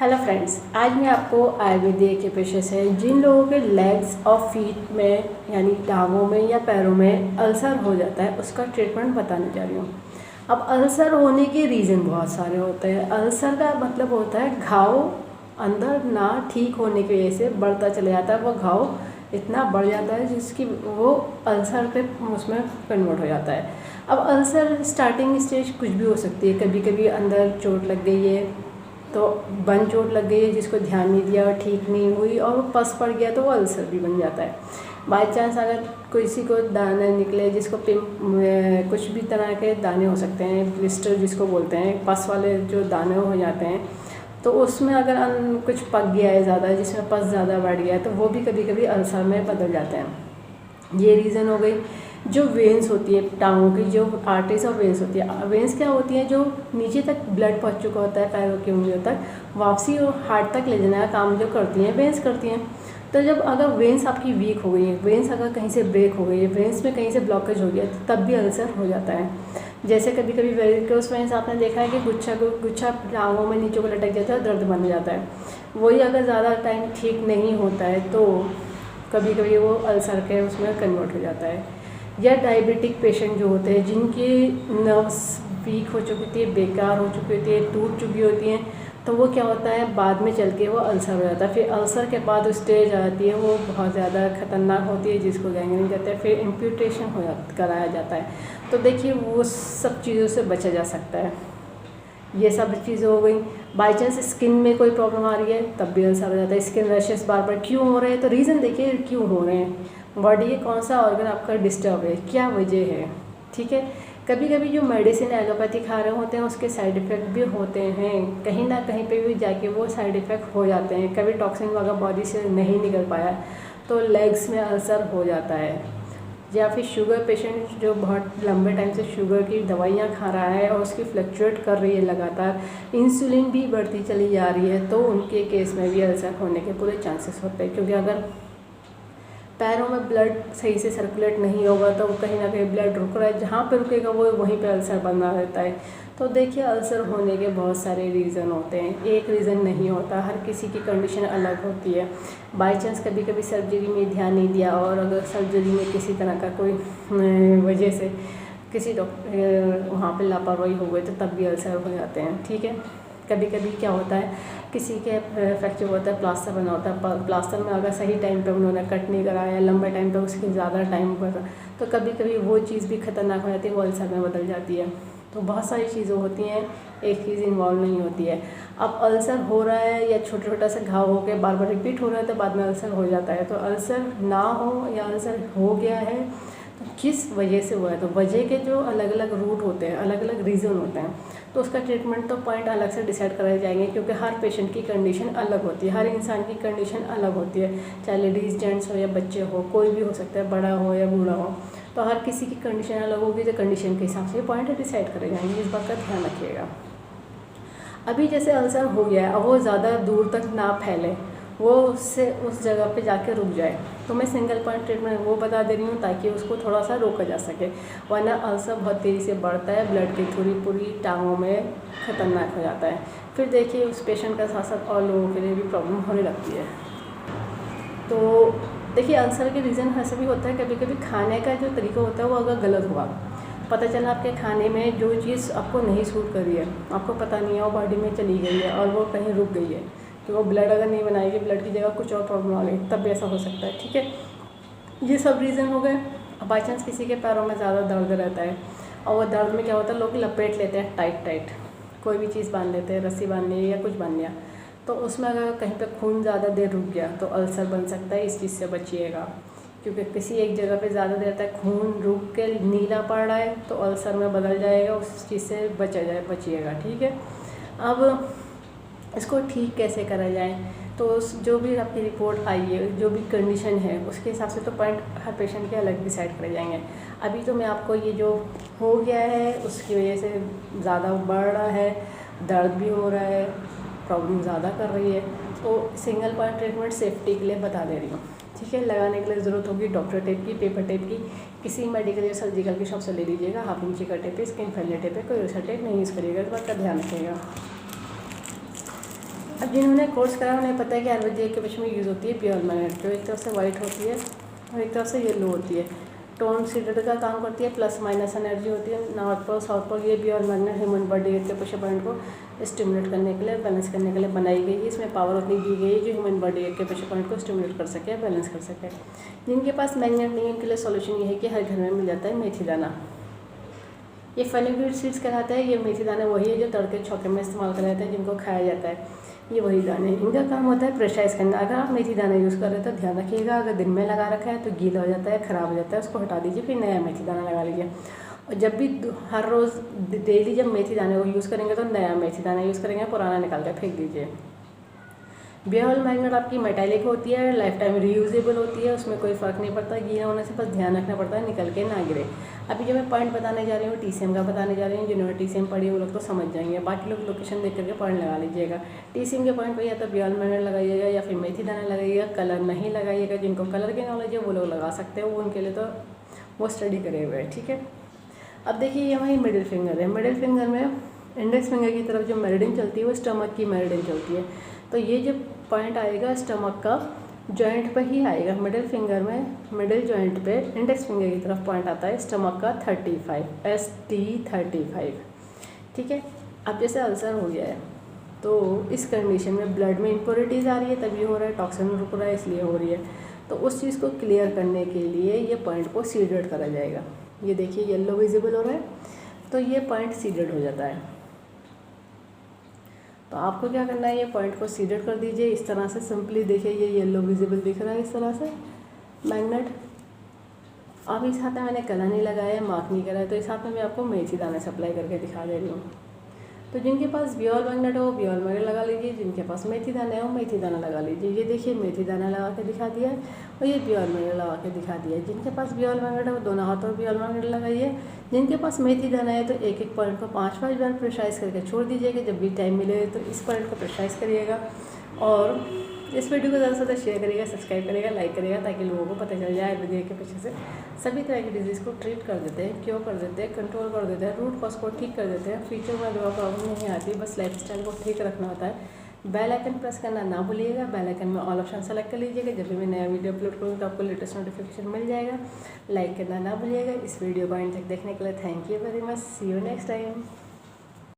Hello friends, आज मैं आपको आयुर्वेदिक के पेशे से जिन लोगों के लेग्स और फीट में यानी टांगों में या पैरों में अल्सर हो जाता है उसका ट्रीटमेंट बताने जा रही हूँ। अब अल्सर होने के रीज़न बहुत सारे होते हैं। अल्सर का मतलब होता है घाव अंदर ना ठीक होने की वजह से बढ़ता चले जाता है। वो घाव इतना बढ़ जाता है जिसकी वो अल्सर पे उसमें कन्वर्ट हो जाता है। अब अल्सर स्टार्टिंग स्टेज कुछ भी हो सकती है। कभी कभी अंदर चोट लग गई है तो बन चोट लग गई है जिसको ध्यान नहीं दिया और ठीक नहीं हुई और वो पस पड़ गया तो वो अल्सर भी बन जाता है। बाई चांस अगर किसी को दाने निकले जिसको कुछ भी तरह के दाने हो सकते हैं, ब्लिस्टर जिसको बोलते हैं, पस वाले जो दाने हो जाते हैं, तो उसमें अगर कुछ पक गया है ज़्यादा जिसमें पस ज़्यादा बढ़ गया है तो वो भी कभी कभी अल्सर में बदल जाते हैं। ये रीज़न हो गई। जो वेंस होती है टांगों की, जो आर्टरीज और वेंस होती है, वेंस क्या होती है, जो नीचे तक ब्लड पहुंच चुका होता है पैरों की उंगलियों तक, वापसी और हार्ट तक ले जाने का काम जो करती हैं वेंस करती हैं। तो जब अगर वेंस आपकी वीक हो गई है, वेंस अगर कहीं से ब्रेक हो गई है, वेंस में कहीं से ब्लॉकेज हो गया है, तब भी अल्सर हो जाता है। जैसे कभी कभी वेरिकोस वेंस आपने देखा है कि गुच्छा टांगों में नीचे को लटक जाता है, दर्द बन जाता है। वही अगर ज़्यादा टाइम ठीक नहीं होता है तो कभी कभी वो अल्सर के उसमें कन्वर्ट हो जाता है। या डायबिटिक पेशेंट जो होते हैं जिनकी नर्व्स वीक हो चुकी होती है, बेकार हो चुकी होती है, टूट चुकी होती हैं, तो वो क्या होता है बाद में चल के वो अल्सर हो जाता है। फिर अल्सर के बाद स्टेज आती है वो बहुत ज़्यादा खतरनाक होती है जिसको गैंग्रीन कहते हैं। फिर इम्प्यूटेशन कराया जाता है। तो देखिए वो सब चीज़ों से बचा जा सकता है। ये सब चीज़ें हो गई। बाई चांस स्किन में कोई प्रॉब्लम आ रही है तब भी अल्सर हो जाता है। स्किन रैशेस बार बार क्यों हो रहे हैं, तो रीज़न देखिए क्यों हो रहे हैं। बॉडी के कौन सा ऑर्गन आपका डिस्टर्ब है, क्या वजह है, ठीक है। कभी कभी जो मेडिसिन एलोपैथी खा रहे होते हैं उसके साइड इफ़ेक्ट भी होते हैं, कहीं ना कहीं पे भी जाके वो साइड इफ़ेक्ट हो जाते हैं। कभी टॉक्सिन वगैरह बॉडी से नहीं निकल पाया तो लेग्स में अल्सर हो जाता है। या फिर शुगर पेशेंट जो बहुत लंबे टाइम से शुगर की दवाइयाँ खा रहा है और उसकी फ्लक्चुएट कर रही है लगातार, इंसुलिन भी बढ़ती चली जा रही है, तो उनके केस में भी अल्सर होने के पूरे चांसेस होते हैं। क्योंकि अगर पैरों में ब्लड सही से सर्कुलेट नहीं होगा तो कहीं ना कहीं ब्लड रुक रहा है, जहाँ पे रुकेगा वो वहीं पे अल्सर बना रहता है। तो देखिए अल्सर होने के बहुत सारे रीज़न होते हैं, एक रीज़न नहीं होता, हर किसी की कंडीशन अलग होती है। बाई चांस कभी कभी सर्जरी में ध्यान नहीं दिया और अगर सर्जरी में किसी तरह का कोई वजह से किसी डॉक्टर वहाँ पे लापरवाही हो गई तो तब भी अल्सर हो जाते हैं, ठीक है। कभी कभी क्या होता है किसी के फ्रैक्चर होता है, प्लास्टर बना होता है, प्लास्टर में अगर सही टाइम पे उन्होंने कट नहीं कराया, लंबे टाइम पे उसके ज़्यादा टाइम पर, तो कभी कभी वो चीज़ भी खतरनाक हो जाती है, वो अल्सर में बदल जाती है। तो बहुत सारी चीज़ें होती हैं, एक चीज़ इन्वॉल्व नहीं होती है। अब अल्सर हो रहा है या छोटा छोटा सा घाव हो के बार बार रिपीट हो रहा है तो बाद में अल्सर हो जाता है। तो अल्सर ना हो या अल्सर हो गया है तो किस वजह से हुआ है, तो वजह के जो अलग अलग रूट होते हैं, अलग अलग रीज़न होते हैं, तो उसका ट्रीटमेंट तो पॉइंट अलग से डिसाइड कराए जाएंगे। क्योंकि हर पेशेंट की कंडीशन अलग होती है, हर इंसान की कंडीशन अलग होती है, चाहे लेडीज़ जेंट्स हो या बच्चे हो, कोई भी हो सकता है, बड़ा हो या बूढ़ा हो, तो हर किसी की कंडीशन अलग होगी। तो कंडीशन के हिसाब से पॉइंट डिसाइड करे जाएंगे, इस बात का ध्यान रखिएगा। अभी जैसे अल्सर हो गया है, अब वो ज़्यादा दूर तक ना फैले, वो उससे उस जगह पे जाके रुक जाए, तो मैं सिंगल पॉइंट ट्रीटमेंट वो बता दे रही हूँ ताकि उसको थोड़ा सा रोका जा सके। वरना अल्सर बहुत तेज़ी से बढ़ता है, ब्लड की पूरी टांगों में ख़तरनाक हो जाता है। फिर देखिए उस पेशेंट का साथ साथ और लोगों के लिए भी प्रॉब्लम होने लगती है। तो देखिए अल्सर के रीज़न ऐसा भी होता है, कभी कभी खाने का जो तरीका होता है वो अगर गलत हुआ, पता चला आपके खाने में जो चीज़ आपको नहीं सूट कर रही है, आपको पता नहीं है, वो बॉडी में चली गई है और वो कहीं रुक गई है, तो वो ब्लड अगर नहीं बनाएगी, ब्लड की जगह कुछ और प्रॉब्लम आ गई, तब भी ऐसा हो सकता है, ठीक है। ये सब रीज़न हो गए। अब बाई चांस किसी के पैरों में ज़्यादा दर्द रहता है और वो दर्द में क्या होता है, लोग लपेट लेते हैं टाइट, कोई भी चीज़ बांध लेते हैं, रस्सी बांध ली या कुछ बांध लिया, तो उसमें अगर कहीं पे खून ज़्यादा देर रुक गया तो अल्सर बन सकता है। इस चीज़ से बचिएगा, क्योंकि किसी एक जगह पे ज़्यादा देर तक खून रुक के नीला पड़ रहा है तो अल्सर में बदल जाएगा, उस चीज़ से बचिएगा, ठीक है। अब इसको ठीक कैसे करा जाए, तो जो भी आपकी रिपोर्ट आई है, जो भी कंडीशन है, उसके हिसाब से तो पॉइंट हर पेशेंट के अलग डिसाइड करे जाएंगे। अभी तो मैं आपको ये जो हो गया है उसकी वजह से ज़्यादा बढ़ रहा है, दर्द भी हो रहा है, प्रॉब्लम ज़्यादा कर रही है, तो सिंगल पॉइंट ट्रीटमेंट सेफ्टी के लिए बता दे रही हूँ, ठीक है। लगाने के लिए ज़रूरत होगी डॉक्टर टेप की, पेपर टेप की, किसी मेडिकल या सर्जिकल की शॉप से ले लीजिएगा। हाफ इंची का टेप है, स्किन फैलने टेप है, कोई दूसरा टेप नहीं यूज़ करिएगा, इस बात का ध्यान रखिएगा। अब जिन्होंने कोर्स करा उन्हें पता है कि आयुर्वेदिक के में यूज़ होती है प्योर मैग्नेट, जो एक तरफ से वाइट होती है और एक तरफ से येलो होती है। टोन सीडेड का काम करती है, प्लस माइनस एनर्जी होती है। नॉर्थ पोल साउथ पोल ये प्योर मैग्नेट ह्यूमन बॉडी के प्रेशर पॉइंट को स्टिमुलेट करने के लिए, बैलेंस करने के लिए बनाई गई है। इसमें पावर उतनी दी गई है जो ह्यूमन बॉडी के प्रेशर पॉइंट को स्टिमुलेट कर सके, बैलेंस कर सके। जिनके पास मैग्नेट नहीं है उनके लिए सोल्यूशन ये है कि हर घर में मिल जाता है मेथी दाना। ये फेनुग्रीक सीड्स कहलाता है। ये मेथी दाना वही है जो तड़के छौके में इस्तेमाल किया जाता है, जिनको खाया जाता है। ये वही दाने, इनका काम होता है प्रेशराइज करना। अगर आप मेथी दाना यूज़ कर रहे हैं तो ध्यान रखिएगा, अगर दिन में लगा रखा है तो गीला हो जाता है, ख़राब हो जाता है, उसको हटा दीजिए, फिर नया मेथी दाना लगा लीजिए। और जब भी हर रोज़ डेली जब मेथी दाने को यूज़ करेंगे तो नया मेथी दाना यूज़ करेंगे, पुराना निकाल कर फेंक दीजिए। बियर मैग्नेट आपकी मेटालिक होती है, लाइफ टाइम रीयूजेबल होती है, उसमें कोई फ़र्क नहीं पड़ता, गीला होने से बस ध्यान रखना पड़ता है निकल के ना गिरे। अभी जो मैं पॉइंट बताने जा रही हूँ TCM का बताने जा रही हूँ। जिन्होंने TCM पढ़ी वो लोग तो समझ जाएंगे, बाकी लोग लोकेशन देख करके पॉइंट लगा लीजिएगा। TCM के पॉइंट पर या तो बियर मैग्नेट लगाइएगा या फिर मेथी दाना लगाइएगा, कलर नहीं लगाइएगा। जिनको कलर की नॉलेज है वो लोग लगा सकते हो, वो उनके लिए तो वो स्टडी करे हुए हैं, ठीक है। अब देखिए ये हमारी मिडिल फिंगर है। मिडिल फिंगर में इंडेक्स फिंगर की तरफ जो मेरिडियन चलती है वो स्टमक की मेरिडियन चलती है। तो ये जो पॉइंट आएगा स्टमक का जॉइंट पर ही आएगा। मिडिल फिंगर में मिडिल जॉइंट पे इंडेक्स फिंगर की तरफ पॉइंट आता है स्टमक का 35 ST35, ठीक है। अब जैसे अल्सर हो गया है तो इस कंडीशन में ब्लड में इम्प्योरिटीज़ आ रही है तभी हो रहा है, टॉक्सिन रुक रहा है इसलिए हो रही है। तो उस चीज़ को क्लियर करने के लिए ये पॉइंट को सीडेड करा जाएगा। ये देखिए येलो विजिबल हो रहा है तो ये पॉइंट सीडेड हो जाता है। तो आपको क्या करना है, ये पॉइंट को सीडेड कर दीजिए इस तरह से। सिंपली देखिए ये येलो विजिबल दिख रहा है इस तरह से मैग्नेट। अब इस हाथ में मैंने कलर नहीं लगाया है, मार्क नहीं करा है, तो इस हाथ में मैं आपको मेथी दाना सप्लाई करके दिखा दे रही हूँ। तो जिनके पास बियोल मैग्नेट हो बियोल मैग्नेट लगा लीजिए, जिनके पास मेथी दाना है वो मेथी दाना लगा लीजिए। ये देखिए मेथी दाना लगा के दिखा दिया है और ये बियोल मैग्नेट लगा के दिखा दिया है। जिनके पास बियोल मैग्नेट है वो दोनों हाथों में बियोल मैग्नेट लगाइए। जिनके पास मेथी दाना है तो एक एक पॉइंट को 5-5 बार प्रेशराइज करके छोड़ दीजिएगा। जब भी टाइम मिले तो इस पॉइंट को प्रेशराइज करिएगा और इस वीडियो को ज़्यादा से ज़्यादा शेयर करिएगा, सब्सक्राइब करिएगा, लाइक करिएगा, ताकि लोगों को पता चल जाए आयुर्वेदिक के पीछे से सभी तरह की डिजीज़ को ट्रीट कर देते हैं, क्योर कर देते हैं, कंट्रोल कर देते हैं, रूट कॉज को ठीक कर देते हैं। फ्यूचर में दवा प्रॉब्लम नहीं आती, बस लाइफस्टाइल को ठीक रखना होता है। बेल आइकन प्रेस करना ना भूलिएगा। बेल आइकन में ऑल ऑप्शन सेलेक्ट कर लीजिएगा। जब भी मैं नया वीडियो अपलोड करूँगी तो आपको लेटेस्ट नोटिफिकेशन मिल जाएगा। लाइक करना ना भूलिएगा। इस वीडियो को एंड तक देखने के लिए thank you very much. See you next time.